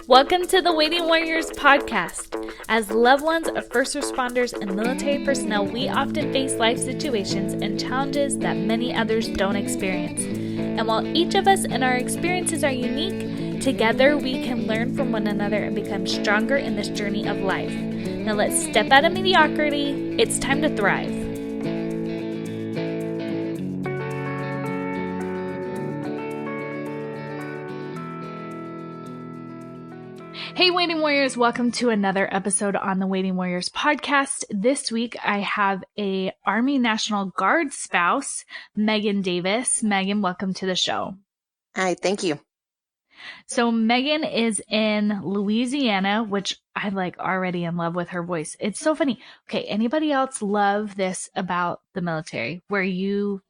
Welcome to the Waiting Warriors podcast. As loved ones of first responders and military personnel, we often face life situations and challenges that many others don't experience. And while each of us and our experiences are unique, together we can learn from one another and become stronger in this journey of life. Now let's step out of mediocrity. It's time to thrive. Hey, Waiting Warriors, welcome to another episode on the Waiting Warriors podcast. This week, I have a Army National Guard spouse, Meagan Davis. Meagan, welcome to the show. Hi, thank you. So Meagan is in Louisiana, which I already in love with her voice. It's so funny. Okay, anybody else love this about the military where you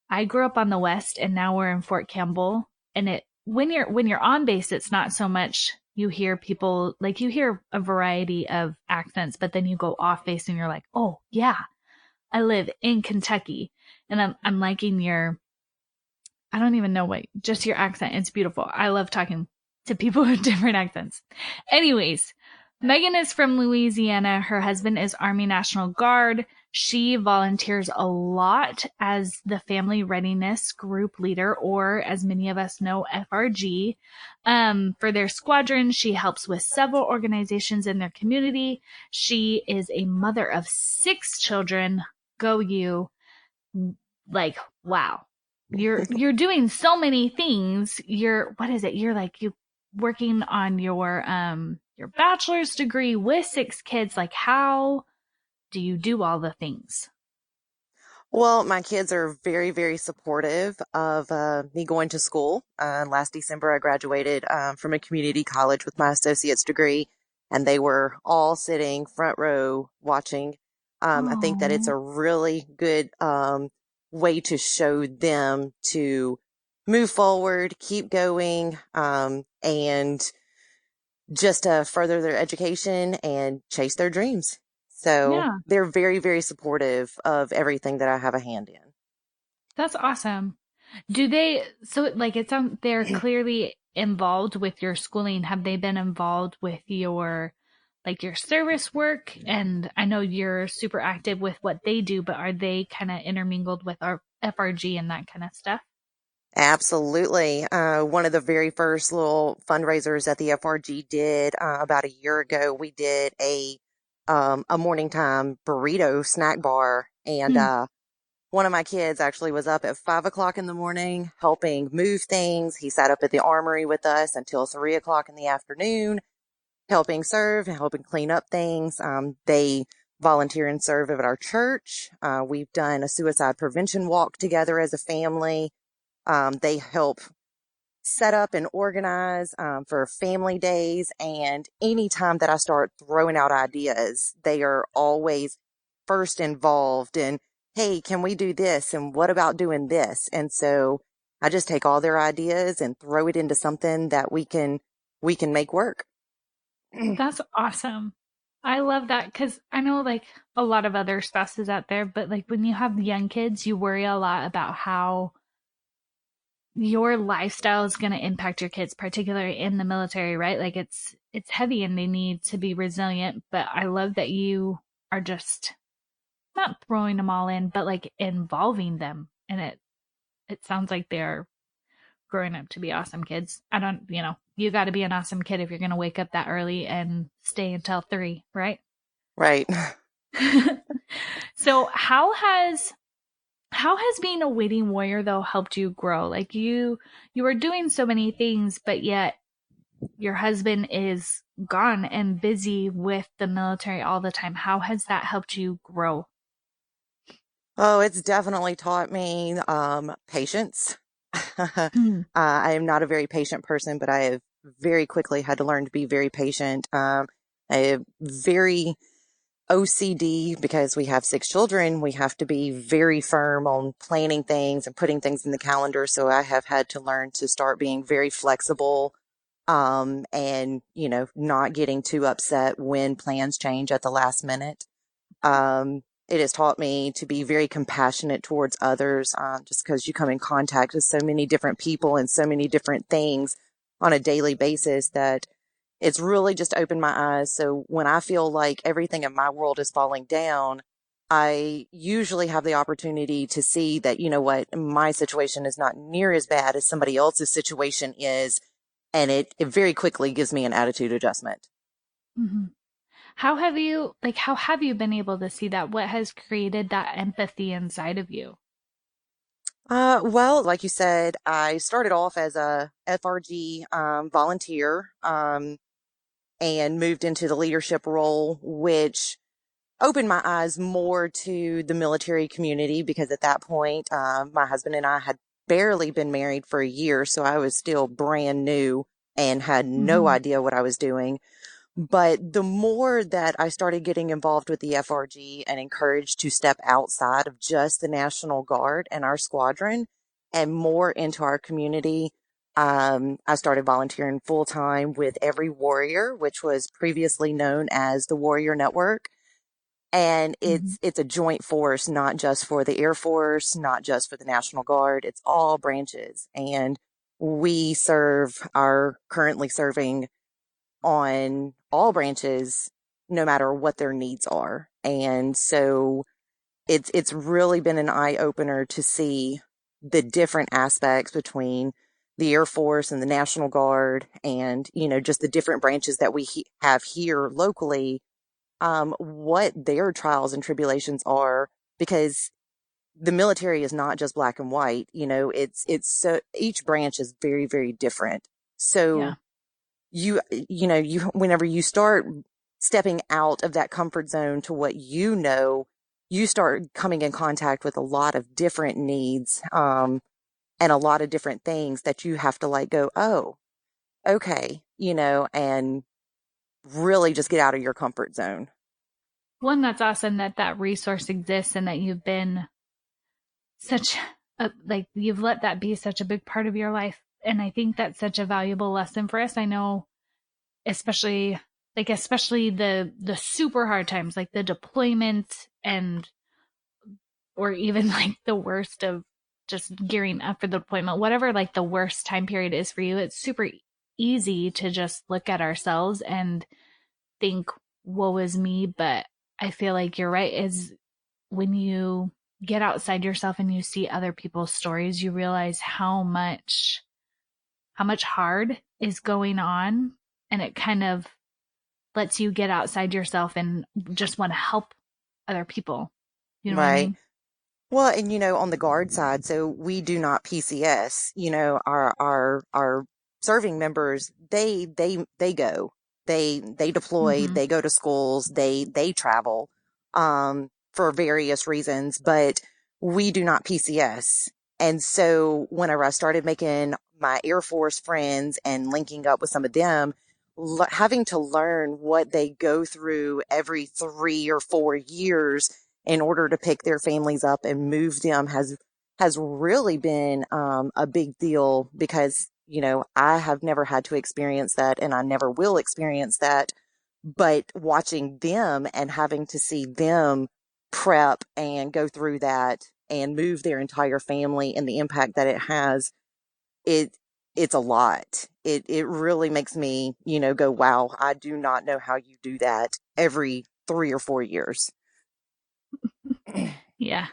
I grew up on the West and now we're in Fort Campbell, and when you're on base, it's not so much you hear people, you hear a variety of accents, but then you go off base and you're like, oh yeah, I live in Kentucky. And I'm liking I don't even know just your accent. It's beautiful. I love talking to people with different accents. Anyways, Meagan is from Louisiana. Her husband is Army National Guard. She volunteers a lot as the Family Readiness Group leader, or as many of us know, FRG. For their squadron, she helps with several organizations in their community. She is a mother of 6 children. Go you. Wow. You're doing so many things. You're working on your bachelor's degree with 6 kids. How do you do all the things? Well, my kids are very, very supportive of me going to school. Last December, I graduated from a community college with my associate's degree, and they were all sitting front row watching. I think that it's a really good way to show them to move forward, keep going, and just further their education and chase their dreams. So They're very, very supportive of everything that I have a hand in. That's awesome. Do they, it sounds they're clearly involved with your schooling. Have they been involved with your service work? And I know you're super active with what they do, but are they kind of intermingled with our FRG and that kind of stuff? Absolutely. One of the very first little fundraisers that the FRG did about a year ago, we did a morning time burrito snack bar. And one of my kids actually was up at 5 o'clock in the morning helping move things. He sat up at the armory with us until 3 o'clock in the afternoon, helping serve and helping clean up things. They volunteer and serve at our church. We've done a suicide prevention walk together as a family. They help set up and organize for family days. And anytime that I start throwing out ideas, they are always first involved in, hey, can we do this? And what about doing this? And so I just take all their ideas and throw it into something that we can make work. That's awesome. I love that because I know a lot of other spouses out there, but when you have young kids, you worry a lot about how your lifestyle is going to impact your kids, particularly in the military, right? It's heavy and they need to be resilient, but I love that you are just not throwing them all in, but involving them. And it sounds like they're growing up to be awesome kids. You got to be an awesome kid if you're going to wake up that early and stay until 3, right? Right. So how has being a waiting warrior though helped you grow? You were doing so many things, but yet your husband is gone and busy with the military all the time. How has that helped you grow? Oh, it's definitely taught me patience. I am not a very patient person, but I have very quickly had to learn to be very patient. I have very OCD because we have 6 children. We have to be very firm on planning things and putting things in the calendar. So I have had to learn to start being very flexible, and, not getting too upset when plans change at the last minute. It has taught me to be very compassionate towards others, just because you come in contact with so many different people and so many different things. on a daily basis that it's really just opened my eyes. So when I feel like everything in my world is falling down, I usually have the opportunity to see that, you know what, my situation is not near as bad as somebody else's situation is. And it very quickly gives me an attitude adjustment. Hmm. How have you been able to see that? What has created that empathy inside of you? Well, like you said, I started off as a FRG volunteer and moved into the leadership role, which opened my eyes more to the military community because at that point, my husband and I had barely been married for a year, so I was still brand new and had no Hmm. idea what I was doing. But the more that I started getting involved with the FRG and encouraged to step outside of just the National Guard and our squadron and more into our community, I started volunteering full time with Every Warrior, which was previously known as the Warrior Network. And Hmm. it's a joint force, not just for the Air Force, not just for the National Guard. It's all branches. And we are currently serving on all branches, no matter what their needs are. And so it's really been an eye opener to see the different aspects between the Air Force and the National Guard and, you know, just the different branches that we have here locally, what their trials and tribulations are, because the military is not just black and white, you know, it's so each branch is very, very different. Yeah. So you whenever you start stepping out of that comfort zone to what you know, you start coming in contact with a lot of different needs, and a lot of different things that you have to like go, oh, okay, you know, and really just get out of your comfort zone. One, that's awesome that that resource exists and that you've been such you've let that be such a big part of your life. And I think that's such a valuable lesson for us. I know, especially especially the super hard times, like the deployment and or even like the worst of just gearing up for the deployment, whatever like the worst time period is for you, it's super easy to just look at ourselves and think, woe is me. But I feel like you're right, is when you get outside yourself and you see other people's stories, you realize how much hard is going on, and it kind of lets you get outside yourself and just want to help other people. You know what I Right. mean? Well, and you know, on the guard side, so we do not PCS. You know, our serving members, they go, they deploy, Mm-hmm. they go to schools, they travel, for various reasons, but we do not PCS. And so whenever I started making my Air Force friends and linking up with some of them, having to learn what they go through every 3 or 4 years in order to pick their families up and move them has really been a big deal because you know I have never had to experience that and I never will experience that. But watching them and having to see them prep and go through that and move their entire family and the impact that it has, it it's a lot. It really makes me, you know, go, wow, I do not know how you do that every 3 or 4 years. Yeah.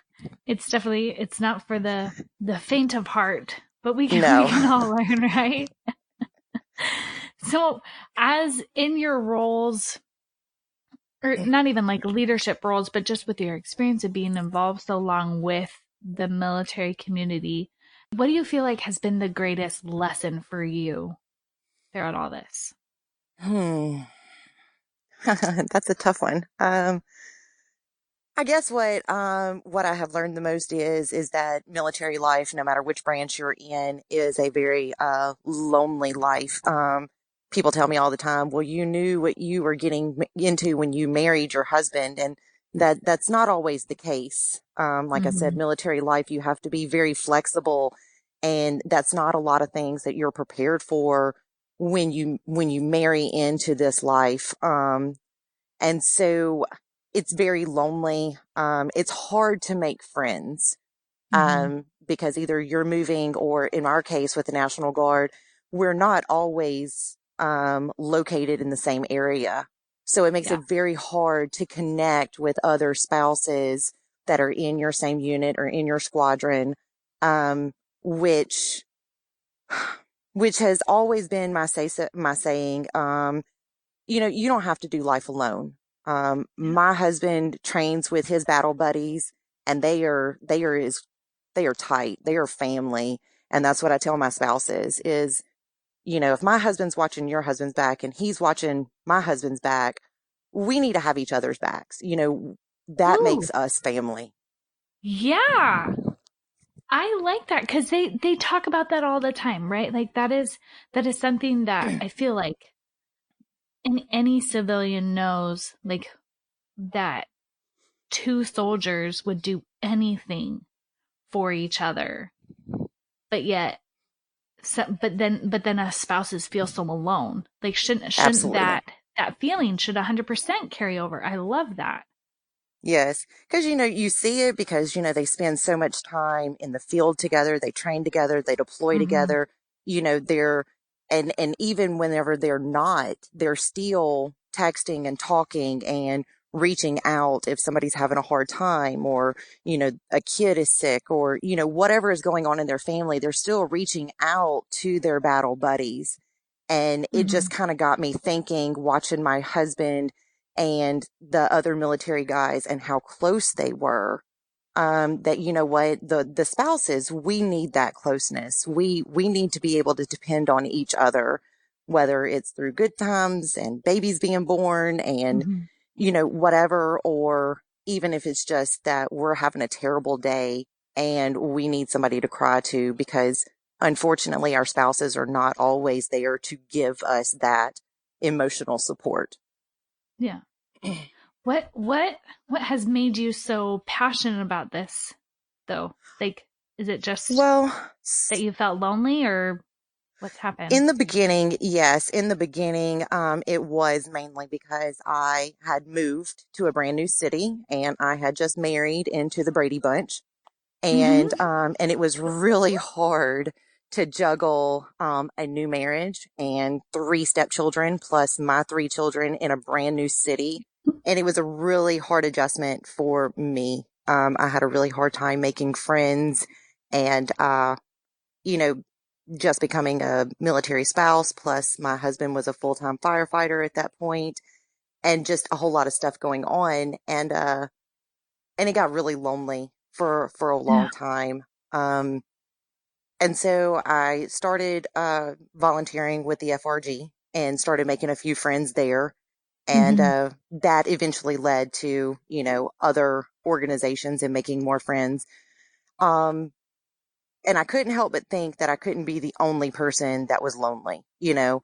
It's definitely, it's not for the faint of heart, but we No. can all learn, right? So, as in your roles, or not even like leadership roles, but just with your experience of being involved so long with the military community, what do you feel like has been the greatest lesson for you throughout all this? Hmm. That's a tough one. I guess what I have learned the most is that military life, no matter which branch you're in, is a very lonely life. People tell me all the time, "Well, you knew what you were getting into when you married your husband," and that's not always the case. Like I said, Mm-hmm. military life, you have to be very flexible, and that's not a lot of things that you're prepared for when you marry into this life. And so it's very lonely. It's hard to make friends Mm-hmm. because either you're moving or, in our case, with the National Guard, we're not always located in the same area. So it makes Yeah. it very hard to connect with other spouses that are in your same unit or in your squadron, um, which which has always been my saying. You don't have to do life alone. Yeah. My husband trains with his battle buddies, and they are tight. They are family, and that's what I tell my spouses is, if my husband's watching your husband's back and he's watching my husband's back, we need to have each other's backs. That Ooh, makes us family. yeah. I like that because they talk about that all the time, right? Like that is something that I feel like any civilian knows, like that two soldiers would do anything for each other, but yet, but then us spouses feel so alone. Like shouldn't Absolutely. that feeling should 100% carry over? I love that. Yes, because you see it because they spend so much time in the field together, they train together, they deploy Hmm. together. They're and even whenever they're not, they're still texting and talking and reaching out if somebody's having a hard time, or a kid is sick, or whatever is going on in their family, they're still reaching out to their battle buddies. And it Hmm. just kind of got me thinking, watching my husband and the other military guys and how close they were. That what, the spouses, we need that closeness. We need to be able to depend on each other, whether it's through good times and babies being born and Hmm. whatever, or even if it's just that we're having a terrible day and we need somebody to cry to, because unfortunately our spouses are not always there to give us that emotional support. Yeah. What has made you so passionate about this though? Like, is it just Well, that you felt lonely or what's happened? in the beginning, yes, in the beginning, it was mainly because I had moved to a brand new city and I had just married into the Brady Bunch. Hmm. And it was really hard to juggle a new marriage and three stepchildren plus my three children in a brand new city. And it was a really hard adjustment for me. I had a really hard time making friends and, you know, just becoming a military spouse. Plus, my husband was a full time firefighter at that point, and just a whole lot of stuff going on. And it got really lonely for a Yeah. long time. Um, and so I started volunteering with the FRG and started making a few friends there. And Hmm. that eventually led to, other organizations and making more friends. Um, and I couldn't help but think that I couldn't be the only person that was lonely. Yeah.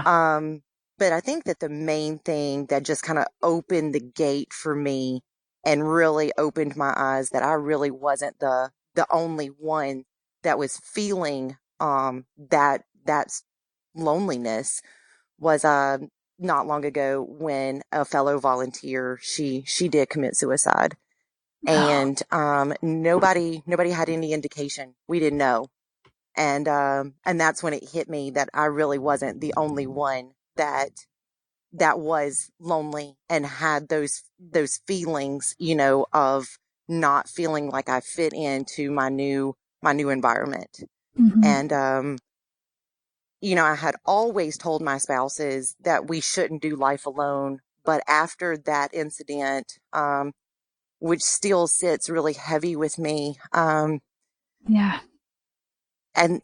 Um, but I think that the main thing that just kind of opened the gate for me and really opened my eyes that I really wasn't the only one that was feeling that loneliness was not long ago when a fellow volunteer, she did commit suicide. Oh. And nobody had any indication. We didn't know. And that's when it hit me that I really wasn't the only one that was lonely and had those feelings, of not feeling like I fit into my new environment. Hmm. And I had always told my spouses that we shouldn't do life alone, but after that incident, which still sits really heavy with me, Yeah. and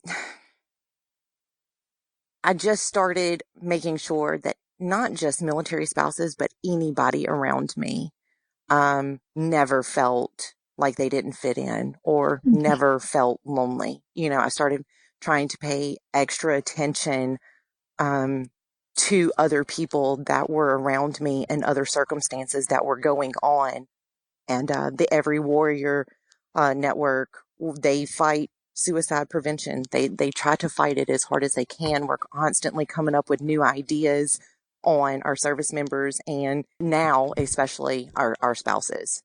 I just started making sure that not just military spouses, but anybody around me never felt like they didn't fit in or Hmm. never felt lonely. I started trying to pay extra attention um, to other people that were around me and other circumstances that were going on. And the Every Warrior network, they fight suicide prevention. They try to fight it as hard as they can. We're constantly coming up with new ideas on our service members and now especially our spouses.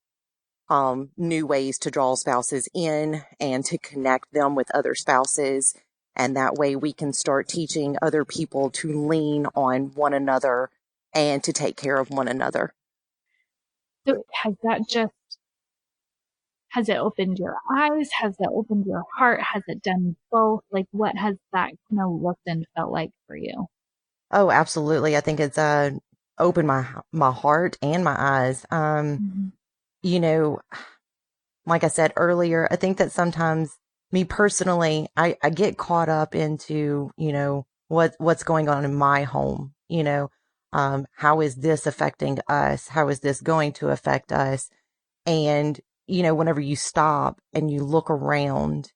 New ways to draw spouses in and to connect them with other spouses And that way we can start teaching other people to lean on one another and to take care of one another. So has it opened your eyes? Has it opened your heart? Has it done both? Like, what has that kind of looked and felt like for you? Oh, absolutely. I think it's opened my heart and my eyes. Mm-hmm. You know, like I said earlier, I think that sometimes me personally, I get caught up into, what's going on in my home, how is this affecting us? How is this going to affect us? And, whenever you stop and you look around,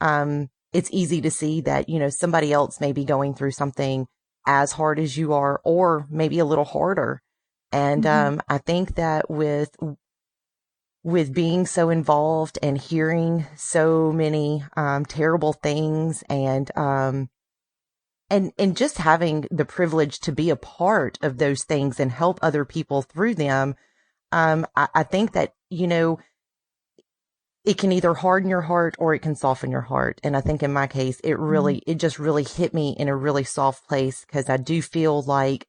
it's easy to see that, somebody else may be going through something as hard as you are, or maybe a little harder. And, Mm-hmm. I think that with being so involved and hearing so many terrible things, and just having the privilege to be a part of those things and help other people through them, I think that it can either harden your heart or it can soften your heart. And I think in my case, it just really hit me in a really soft place, because I do feel like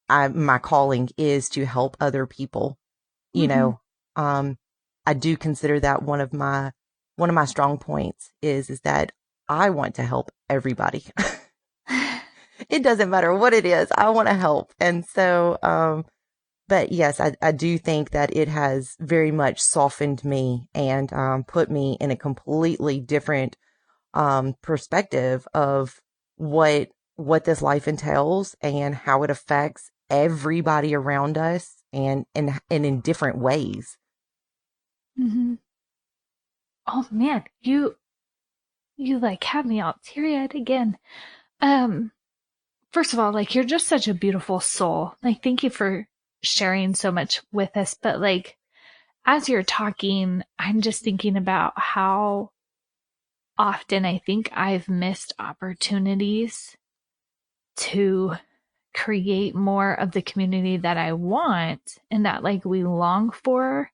my calling is to help other people. you Mm-hmm. know, um, I do consider that one of my strong points is that I want to help everybody. It doesn't matter what it is. I want to help. And so, but yes, I do think that it has very much softened me and, put me in a completely different, perspective of what this life entails and how it affects everybody around us, and in different ways. Mm-hmm. Oh man, you like have me all teary-eyed again. Um, First of all, like you're just such a beautiful soul. Like thank you for sharing so much with us. But like as you're talking, I'm just thinking about how often I think I've missed opportunities to create more of the community that I want and that like we long for,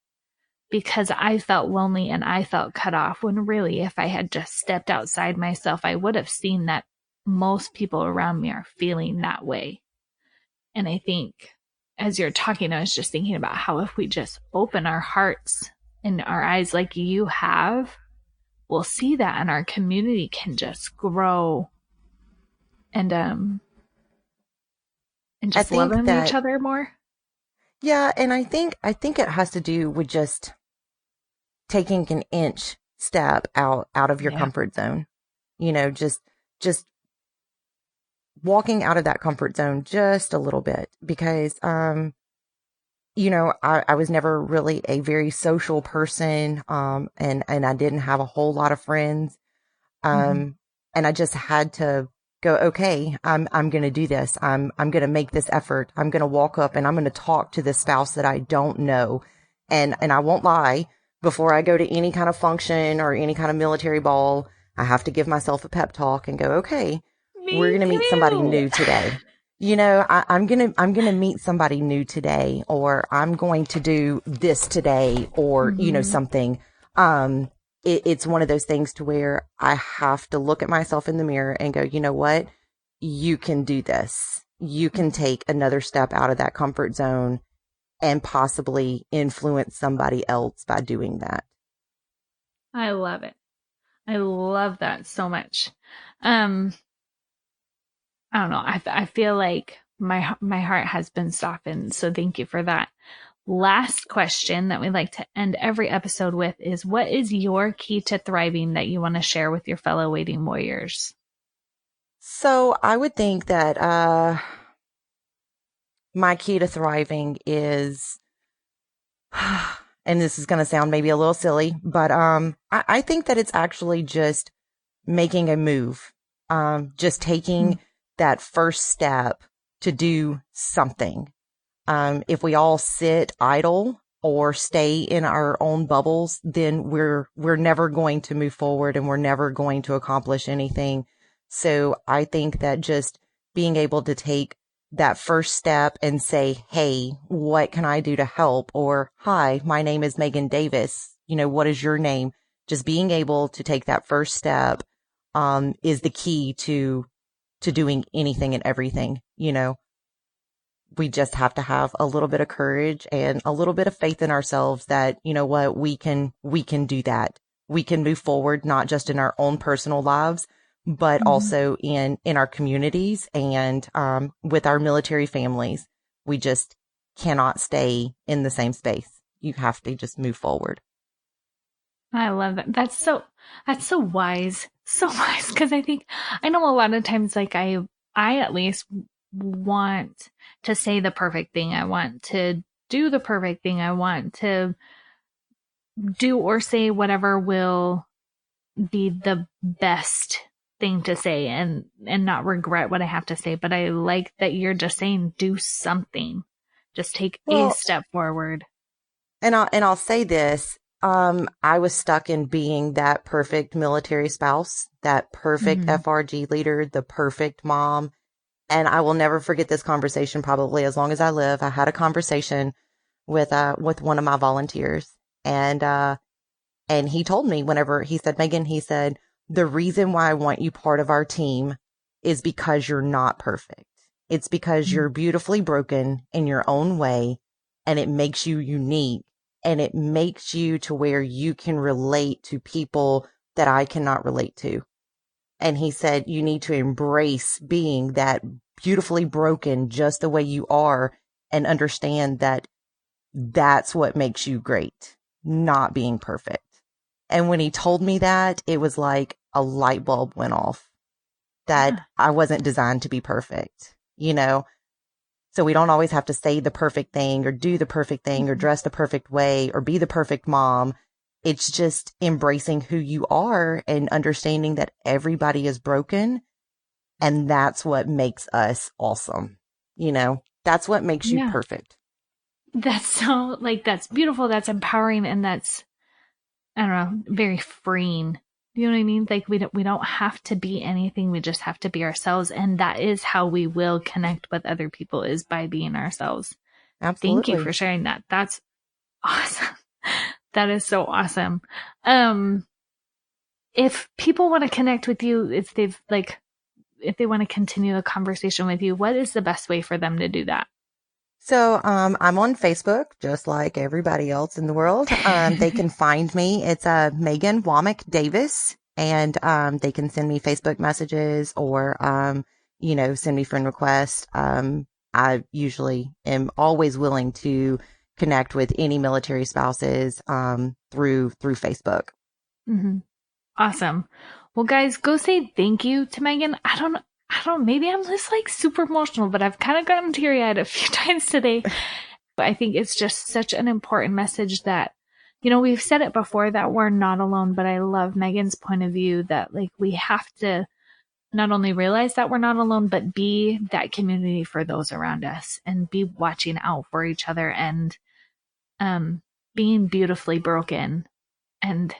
because I felt lonely and I felt cut off, when really if I had just stepped outside myself, I would have seen that most people around me are feeling that way. And I think as you're talking, I was just thinking about how if we just open our hearts and our eyes like you have, we'll see that and our community can just grow and and I just love think on each that, other more. yeah, and I think it has to do with just taking an inch step out of your Yeah. comfort zone. Just walking out of that comfort zone just a little bit, because I was never really a very social person, and I didn't have a whole lot of friends. Mm-hmm. Um, and I just had to go, okay, I'm going to do this. I'm going to make this effort. I'm going to walk up and I'm going to talk to this spouse that I don't know. And I won't lie, before I go to any kind of function or any kind of military ball, I have to give myself a pep talk and go, okay, we're Me going to meet somebody too. new today. I'm going to meet somebody new today, or I'm going to do this today, or, Mm-hmm. something. It's one of those things to where I have to look at myself in the mirror and go, you know what? You can do this. You can take another step out of that comfort zone and possibly influence somebody else by doing that. I love it. I love that so much. Um, I don't know. I feel like my heart has been softened. So thank you for that. Last question that we like to end every episode with is, what is your key to thriving that you want to share with your fellow waiting warriors? So I would think that, my key to thriving is, and this is going to sound maybe a little silly, but, I think that it's actually just making a move, just taking that first step to do something. If we all sit idle or stay in our own bubbles, then we're never going to move forward and we're never going to accomplish anything. So I think that just being able to take that first step and say, hey, what can I do to help? Or, hi, my name is Meagan Davis. What is your name? Just being able to take that first step, is the key to doing anything and everything. We just have to have a little bit of courage and a little bit of faith in ourselves that, what, we can do that. We can move forward, not just in our own personal lives, but also in our communities and, with our military families. We just cannot stay in the same space. You have to just move forward. I love that. That's so wise. So wise. Cause I know a lot of times, like I at least want to say the perfect thing. I want to do the perfect thing. I want to do or say whatever will be the best thing to say and not regret what I have to say. But I like that you're just saying do something. Just take a step forward. And I'll say this. I was stuck in being that perfect military spouse, that perfect FRG leader, the perfect mom. And I will never forget this conversation, probably as long as I live. I had a conversation with one of my volunteers, and he told me, whenever he said, Meagan, he said, the reason why I want you part of our team is because you're not perfect. It's because you're beautifully broken in your own way, and it makes you unique, and it makes you to where you can relate to people that I cannot relate to. And he said, you need to embrace being that beautifully broken just the way you are, and understand that that's what makes you great, not being perfect. And when he told me that, it was like a light bulb went off that I wasn't designed to be perfect, So we don't always have to say the perfect thing or do the perfect thing or dress the perfect way or be the perfect mom. It's just embracing who you are and understanding that everybody is broken. And that's what makes us awesome. That's what makes you perfect. That's so, that's beautiful. That's empowering. And that's, I don't know, very freeing. You know what I mean? Like we don't have to be anything. We just have to be ourselves. And that is how we will connect with other people, is by being ourselves. Absolutely. Thank you for sharing that. That's awesome. That is so awesome. If people want to connect with you, if they want to continue the conversation with you, what is the best way for them to do that? So, I'm on Facebook, just like everybody else in the world. They can find me. It's, Meagan Davis, and, they can send me Facebook messages or, send me friend requests. I usually am always willing to connect with any military spouses, through Facebook. Mm-hmm. Awesome. Well, guys, go say thank you to Meagan. I don't know, maybe I'm just super emotional, but I've kind of gotten teary-eyed a few times today. But I think it's just such an important message that, we've said it before that we're not alone, but I love Meagan's point of view that we have to not only realize that we're not alone, but be that community for those around us and be watching out for each other and, being beautifully broken and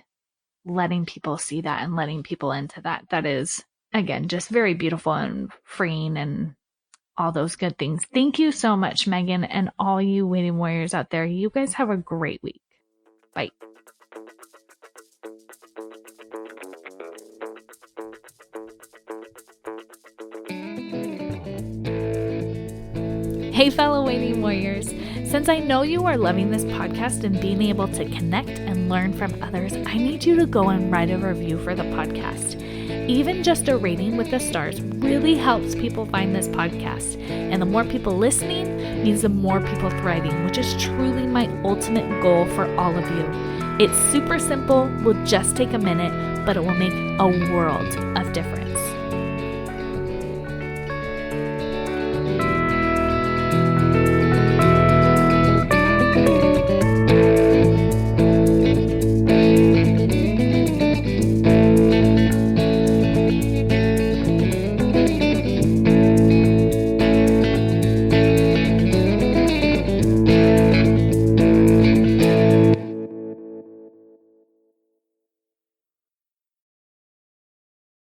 letting people see that and letting people into that. That is, again, just very beautiful and freeing and all those good things. Thank you so much, Meagan, and all you waiting warriors out there. You guys have a great week. Bye. Hey, fellow waiting warriors. Since I know you are loving this podcast and being able to connect and learn from others, I need you to go and write a review for the podcast. Even just a rating with the stars really helps people find this podcast. And the more people listening means the more people thriving, which is truly my ultimate goal for all of you. It's super simple, will just take a minute, but it will make a world of difference.